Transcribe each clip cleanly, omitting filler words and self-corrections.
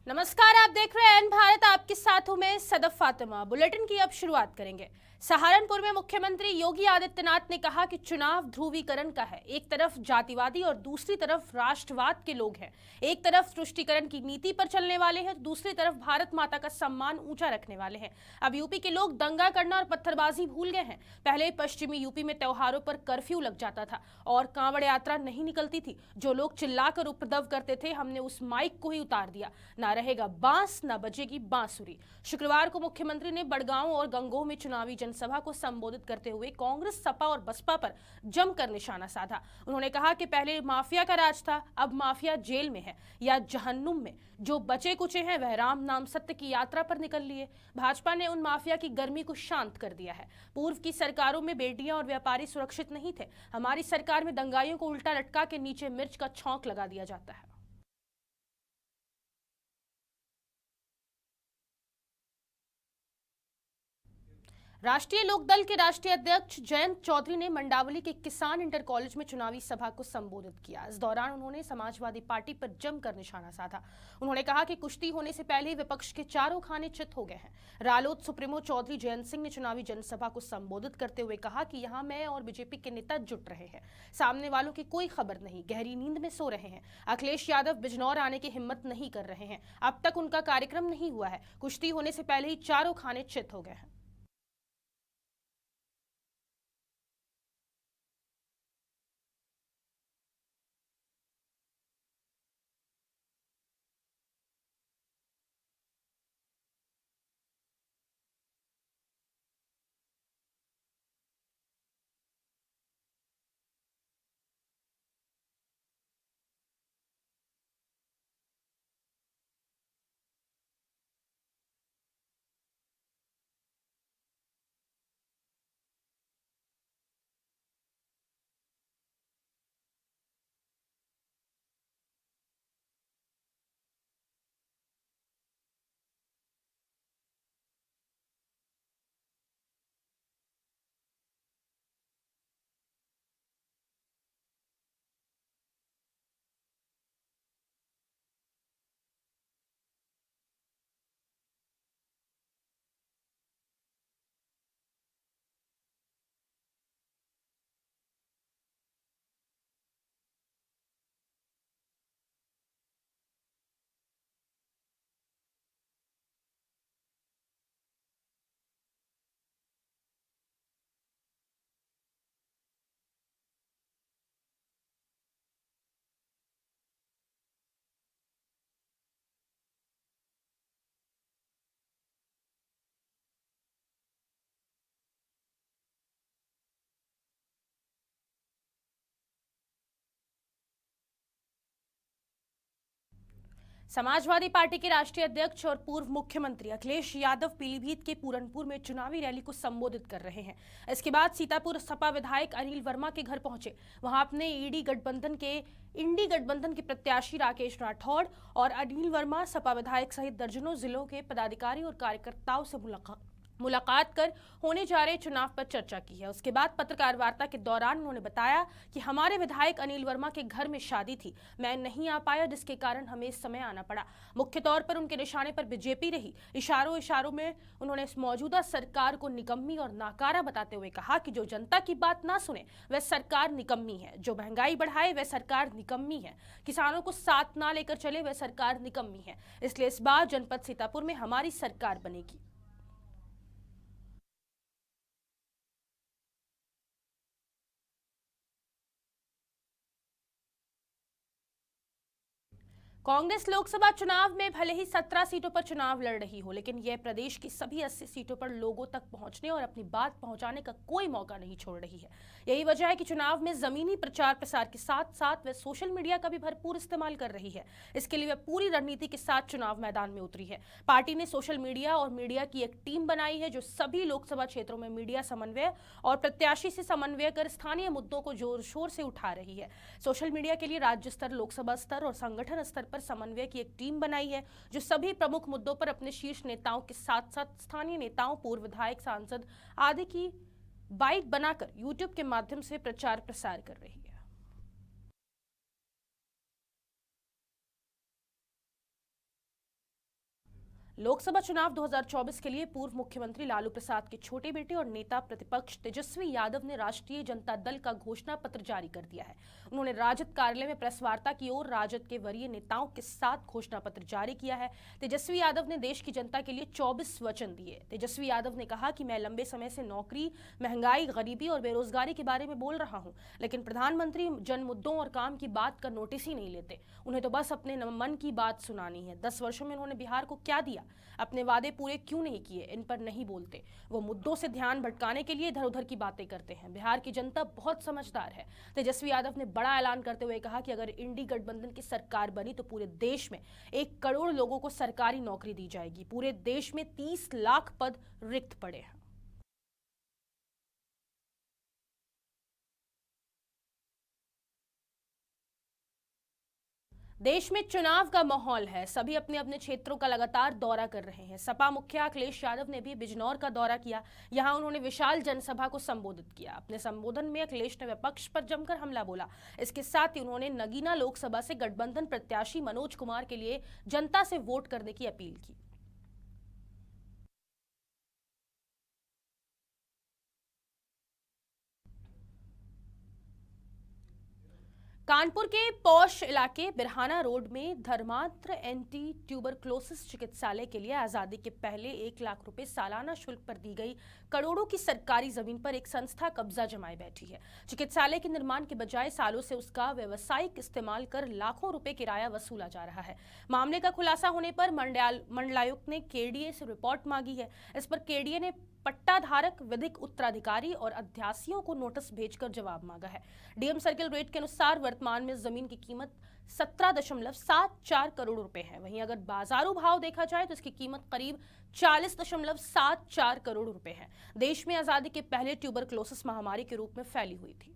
नमस्कार, आप देख रहे हैं एन भारत। आपके साथ हूं मैं सदफ फातिमा। बुलेटिन की अब शुरुआत करेंगे। सहारनपुर में मुख्यमंत्री योगी आदित्यनाथ ने कहा कि चुनाव ध्रुवीकरण का है। एक तरफ जातिवादी और दूसरी तरफ राष्ट्रवाद के लोग हैं। एक तरफ तुष्टीकरण की नीति पर चलने वाले हैं, दूसरी तरफ भारत माता का सम्मान ऊंचा रखने वाले हैं। अब यूपी के लोग दंगा करना और पत्थरबाजी भूल गए हैं। पहले पश्चिमी यूपी में त्योहारों पर कर्फ्यू लग जाता था और कांवड़ यात्रा नहीं निकलती थी। जो लोग चिल्लाकर उपद्रव करते थे, हमने उस माइक को ही उतार दिया। ना रहेगा बांस, ना बजेगी बांसुरी। शुक्रवार को मुख्यमंत्री ने बड़गांव और गंगोह में चुनावी जनसभा को संबोधित करते हुए कांग्रेस, सपा और बसपा पर जमकर निशाना साधा। उन्होंने कहा कि पहले माफिया का राज था, अब माफिया जेल में है या जहन्नुम में। जो बचे कुचे हैं वह राम नाम सत्य की यात्रा पर निकल लिए। भाजपा ने उन माफिया की गर्मी को शांत कर दिया है। पूर्व की सरकारों में बेटियां और व्यापारी सुरक्षित नहीं थे। हमारी सरकार में दंगाइयों को उल्टा लटका के नीचे मिर्च का छौंक लगा दिया जाता है। राष्ट्रीय लोकदल के राष्ट्रीय अध्यक्ष जयंत चौधरी ने मंडावली के किसान इंटर कॉलेज में चुनावी सभा को संबोधित किया। इस दौरान उन्होंने समाजवादी पार्टी पर जमकर निशाना साधा। उन्होंने कहा कि कुश्ती होने से पहले ही विपक्ष के चारों खाने चित हो गए हैं। रालोद सुप्रीमो चौधरी जयंत सिंह ने चुनावी जनसभा को संबोधित करते हुए कहा कि यहाँ मैं और बीजेपी के नेता जुट रहे हैं। सामने वालों की कोई खबर नहीं, गहरी नींद में सो रहे हैं। अखिलेश यादव बिजनौर आने की हिम्मत नहीं कर रहे हैं। अब तक उनका कार्यक्रम नहीं हुआ है। कुश्ती होने से पहले ही चारों खाने चित हो गए हैं। समाजवादी पार्टी के राष्ट्रीय अध्यक्ष और पूर्व मुख्यमंत्री अखिलेश यादव पीलीभीत के पूरनपुर में चुनावी रैली को संबोधित कर रहे हैं। इसके बाद सीतापुर सपा विधायक अनिल वर्मा के घर पहुंचे। वहां अपने इंडी गठबंधन के प्रत्याशी राकेश राठौड़ और अनिल वर्मा सपा विधायक सहित दर्जनों जिलों के पदाधिकारी और कार्यकर्ताओं से मुलाकात कर होने जा रहे चुनाव पर चर्चा की है। उसके बाद पत्रकार वार्ता के दौरान उन्होंने बताया कि हमारे विधायक अनिल वर्मा के घर में शादी थी, मैं नहीं आ पाया, जिसके कारण हमें इस समय आना पड़ा। मुख्य तौर पर उनके निशाने पर बीजेपी रही। इशारों इशारों में उन्होंने मौजूदा सरकार को निकम्मी और नाकारा बताते हुए कहा कि जो जनता की बात ना सुने वह सरकार निकम्मी है, जो महंगाई बढ़ाए वह सरकार निकम्मी है, किसानों को साथ ना लेकर चले वह सरकार निकम्मी है। इसलिए इस बार जनपद सीतापुर में हमारी सरकार बनेगी। कांग्रेस लोकसभा चुनाव में भले ही 17 सीटों पर चुनाव लड़ रही हो, लेकिन यह प्रदेश की सभी 80 सीटों पर लोगों तक पहुंचने और अपनी बात पहुंचाने का कोई मौका नहीं छोड़ रही है। यही वजह है कि चुनाव में जमीनी प्रचार प्रसार के साथ साथ वह सोशल मीडिया का भी भरपूर इस्तेमाल कर रही है। इसके लिए वह पूरी रणनीति के साथ चुनाव मैदान में उतरी है। पार्टी ने सोशल मीडिया और मीडिया की एक टीम बनाई है जो सभी लोकसभा क्षेत्रों में मीडिया समन्वय और प्रत्याशी से समन्वय कर स्थानीय मुद्दों को जोर शोर से उठा रही है। सोशल मीडिया के लिए राज्य स्तर, लोकसभा स्तर और संगठन स्तर पर समन्वय की एक टीम बनाई है जो सभी प्रमुख मुद्दों पर अपने शीर्ष नेताओं के साथ साथ स्थानीय नेताओं, पूर्व विधायक, सांसद आदि की बाइट बनाकर यूट्यूब के माध्यम से प्रचार प्रसार कर रही है। लोकसभा चुनाव 2024 के लिए पूर्व मुख्यमंत्री लालू प्रसाद के छोटे बेटे और नेता प्रतिपक्ष तेजस्वी यादव ने राष्ट्रीय जनता दल का घोषणा पत्र जारी कर दिया है। उन्होंने राजद कार्यालय में प्रेस वार्ता की और राजद के वरीय नेताओं के साथ घोषणा पत्र जारी किया है। तेजस्वी यादव ने देश की जनता के लिए 24 वचन दिए। तेजस्वी यादव ने कहा कि मैं लंबे समय से नौकरी, महंगाई, गरीबी और बेरोजगारी के बारे में बोल रहा हूं, लेकिन प्रधानमंत्री जन मुद्दों और काम की बात का नोटिस ही नहीं लेते। उन्हें तो बस अपने मन की बात सुनानी है। 10 वर्षों में उन्होंने बिहार को क्या दिया, अपने वादे पूरे क्यों नहीं किए, इन पर नहीं बोलते। वो मुद्दों से ध्यान भटकाने के लिए इधर उधर की बातें करते हैं। बिहार की जनता बहुत समझदार है। तेजस्वी यादव ने बड़ा ऐलान करते हुए कहा कि अगर इंडी गठबंधन की सरकार बनी तो पूरे देश में 1 करोड़ लोगों को सरकारी नौकरी दी जाएगी। पूरे देश में 30 लाख पद रिक्त पड़े हैं। देश में चुनाव का माहौल है। सभी अपने अपने क्षेत्रों का लगातार दौरा कर रहे हैं। सपा मुखिया अखिलेश यादव ने भी बिजनौर का दौरा किया। यहां उन्होंने विशाल जनसभा को संबोधित किया। अपने संबोधन में अखिलेश ने विपक्ष पर जमकर हमला बोला। इसके साथ ही उन्होंने नगीना लोकसभा से गठबंधन प्रत्याशी मनोज कुमार के लिए जनता से वोट करने की अपील की। कानपुर के पौष इलाके बिरहाना रोड में धर्मांतर एंटी ट्यूबरक्लोसिस चिकित्सालय के लिए आजादी के पहले 1 लाख रुपए सालाना शुल्क पर दी गई करोड़ों की सरकारी जमीन पर एक संस्था कब्जा जमाए बैठी है। चिकित्सालय के निर्माण के बजाय सालों से उसका व्यावसायिक इस्तेमाल कर लाखों रुपए किराया वसूला जा रहा है। मामले का खुलासा होने पर मंडलायुक्त ने केडीए से रिपोर्ट मांगी है। इस पर केडीए ने पट्टाधारक, विधिक उत्तराधिकारी और अध्यासियों को नोटिस भेजकर जवाब मांगा है। डीएम सर्किल रेट के अनुसार वर्तमान में जमीन की कीमत 17.74 करोड़ रुपए है। वहीं अगर बाजारू भाव देखा जाए तो इसकी कीमत करीब 40.74 करोड़ रुपए है। देश में आजादी के पहले ट्यूबरक्लोसिस महामारी के रूप में फैली हुई थी।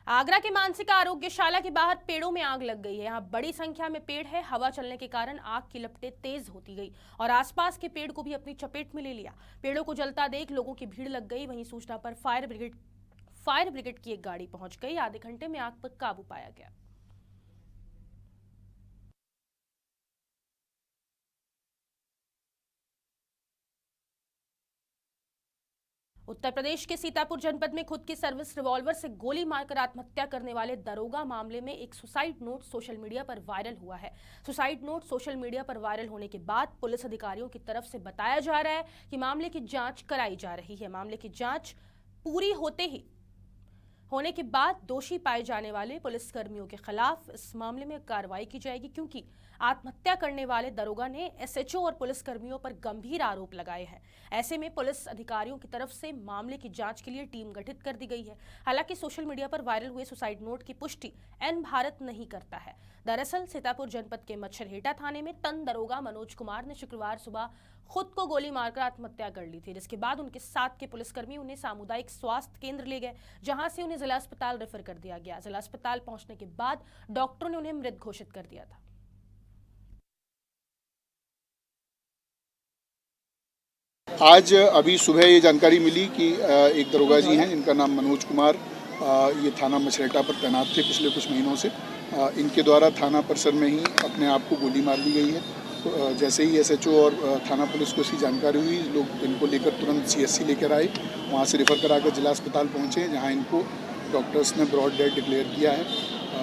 आगरा के मानसिका आरोग्यशाला के बाहर पेड़ों में आग लग गई है। यहाँ बड़ी संख्या में पेड़ है। हवा चलने के कारण आग की लपटें तेज होती गई और आसपास के पेड़ को भी अपनी चपेट में ले लिया। पेड़ों को जलता देख लोगों की भीड़ लग गई। वहीं सूचना पर फायर ब्रिगेड की एक गाड़ी पहुंच गई। आधे घंटे में आग पर काबू पाया गया। उत्तर प्रदेश के सीतापुर जनपद में खुद की सर्विस रिवॉल्वर से गोली मारकर आत्महत्या करने वाले दरोगा मामले में एक सुसाइड नोट सोशल मीडिया पर वायरल हुआ है। सुसाइड नोट सोशल मीडिया पर वायरल होने के बाद पुलिस अधिकारियों की तरफ से बताया जा रहा है कि मामले की जांच कराई जा रही है। मामले की जांच पूरी होने के बाद दोषी पाए जाने वाले पुलिसकर्मियों के खिलाफ इस मामले में कार्रवाई की जाएगी, क्योंकि आत्महत्या करने वाले दरोगा ने एसएचओ और पुलिसकर्मियों पर गंभीर आरोप लगाए हैं। ऐसे में पुलिस अधिकारियों की तरफ से मामले की जांच के लिए टीम गठित कर दी गई है। हालांकि सोशल मीडिया पर वायरल हुए सुसाइड नोट की पुष्टि एन भारत नहीं करता है। दरअसल सीतापुर जनपद के मच्छरहेटा थाने में तन दरोगा मनोज कुमार ने शुक्रवार सुबह खुद को गोली मारकर आत्महत्या कर ली थी, जिसके बाद उनके साथ के पुलिसकर्मी उन्हें सामुदायिक स्वास्थ्य केंद्र ले गए, जहां से उन्हें जिला अस्पताल रेफर कर दिया गया। जिला अस्पताल पहुंचने के बाद डॉक्टरों ने उन्हें मृत घोषित कर दिया था। आज अभी सुबह ये जानकारी मिली कि एक दरोगा जी हैं जिनका नाम मनोज कुमार, ये थाना मछरेटा पर तैनात थे पिछले कुछ महीनों से। इनके द्वारा थाना परिसर में ही अपने आप को गोली मार दी गई है। तो जैसे ही एसएचओ और थाना पुलिस को इसकी जानकारी हुई, लोग इनको लेकर तुरंत सीएससी लेकर आए। वहाँ से रेफर कराकर जिला अस्पताल पहुँचे, जहाँ इनको डॉक्टर्स ने ब्रॉड डेड डिक्लेयर किया है।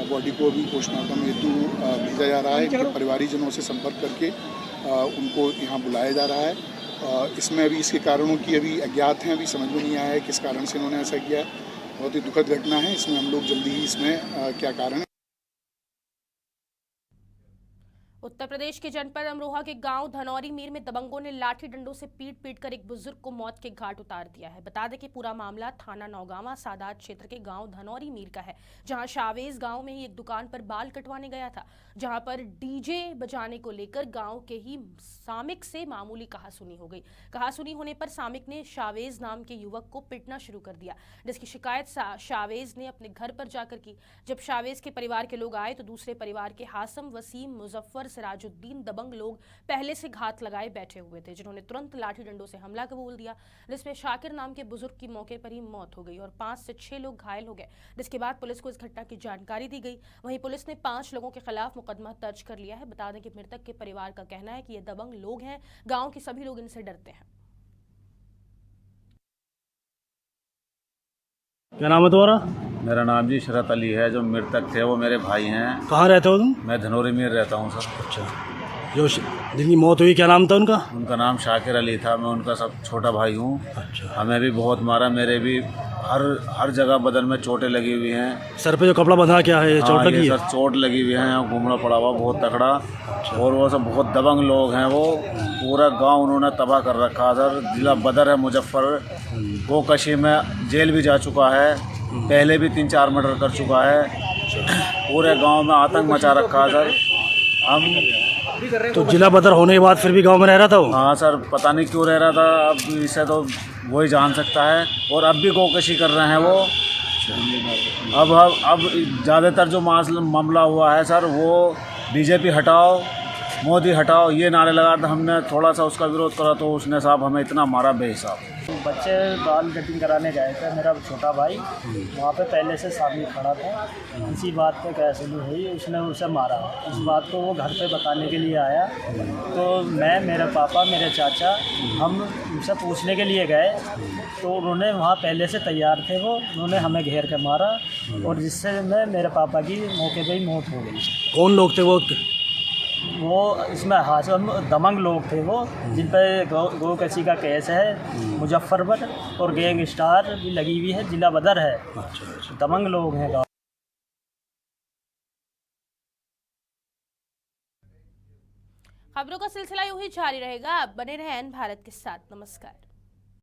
बॉडी को अभी पोस्टमार्टम हेतु भेजा जा रहा है। इनके परिवारीजनों से संपर्क करके उनको यहाँ बुलाया जा रहा है। इसमें अभी इसके कारणों की अभी अज्ञात हैं, अभी समझ में नहीं आया है किस कारण से इन्होंने ऐसा किया। बहुत ही दुखद घटना है। इसमें हम लोग जल्दी ही इसमें क्या कारण है। उत्तर प्रदेश के जनपद अमरोहा के गांव धनौरी मीर में दबंगों ने लाठी डंडों से पीट कर एक बुजुर्ग को मौत के घाट उतार दिया है। बता दें कि पूरा मामला थाना नौगावा सादात क्षेत्र के गांव धनौरी मीर का है, जहां शावेज गांव में ही एक दुकान पर बाल कटवाने गया था, जहां पर डीजे बजाने को लेकर गांव के ही सामिक से मामूली कहासुनी हो गई। कहासुनी होने पर सामिक ने शावेज नाम के युवक को पीटना शुरू कर दिया, जिसकी शिकायत शावेज ने अपने घर पर जाकर की। जब शावेज के परिवार के लोग आए तो दूसरे परिवार के हासम, वसीम, मुजफ्फर, सिराज ताजुद्दीन दबंग लोग पहले से घात लगाए बैठे हुए थे, जिन्होंने तुरंत लाठी डंडों से हमला कबूल दिया, जिसमें शाकिर नाम के बुजुर्ग की मौके पर ही मौत हो गई और 5 से 6 लोग घायल हो गए, जिसके बाद पुलिस को इस घटना की जानकारी दी गई। वहीं पुलिस ने 5 लोगों के खिलाफ मुकदमा दर्ज कर लिया है। बता दें कि मृतक के परिवार का कहना है कि ये दबंग लोग हैं, गाँव के सभी लोग इनसे डरते हैं। क्या नाम है तुम्हारा? मेरा नाम जी शरत अली है। जो मृतक थे वो मेरे भाई हैं। कहाँ रहते हो तुम? मैं धनौरी में रहता हूँ सर। अच्छा, जो जिनकी मौत हुई क्या नाम था उनका? उनका नाम शाकिर अली था। मैं उनका सब छोटा भाई हूँ। अच्छा, हमें भी बहुत मारा। मेरे भी हर जगह बदन में चोटें लगी हुई हैं। सर पे जो कपड़ा बंधा क्या है, चोट लगी है? सर चोट लगी हुई है, यहाँ घूमना पड़ा हुआ बहुत तकड़ा। और वो सब बहुत दबंग लोग हैं। वो पूरा गांव उन्होंने तबाह कर रखा सर। जिला बदर है मुजफ्फर, गोकशी में जेल भी जा चुका है, पहले भी 3-4 मर्डर कर चुका है। पूरे गांव में आतंक मचा रखा है सर। हम तो जिला बदर होने के बाद फिर भी गांव में रह रहा था वो? हाँ सर, पता नहीं क्यों रह रहा था। अब इसे तो वही जान सकता है। और अब भी गोकशी कर रहे हैं वो। अब ज़्यादातर जो मामला हुआ है सर, वो बीजेपी हटाओ, मोदी हटाओ, ये नारे लगा था। हमने थोड़ा सा उसका विरोध करा तो उसने साहब हमें इतना मारा बेहिसाब। बच्चे बाल कटिंग कराने गए थे, मेरा छोटा भाई वहाँ पे पहले से सामने खड़ा था। इसी बात पे कैसे हुई, उसने उसे मारा। इस बात को वो घर पे बताने के लिए आया, तो मैं, मेरे पापा, मेरे चाचा, हम उनसे पूछने के लिए गए, तो उन्होंने वहाँ पहले से तैयार थे वो, उन्होंने हमें घेर के मारा और जिससे मेरे पापा की मौके पर ही मौत हो गई। कौन लोग थे वो इसमें हाशम दबंग लोग थे वो, जिन पे गोकशी का केस है मुजफ्फरपुर और गैंग स्टार भी लगी हुई है। जिला बदर है। अच्छा, दबंग लोग हैं। खबरों का सिलसिला यूं ही जारी रहेगा। आप बने रहें एन भारत के साथ। नमस्कार।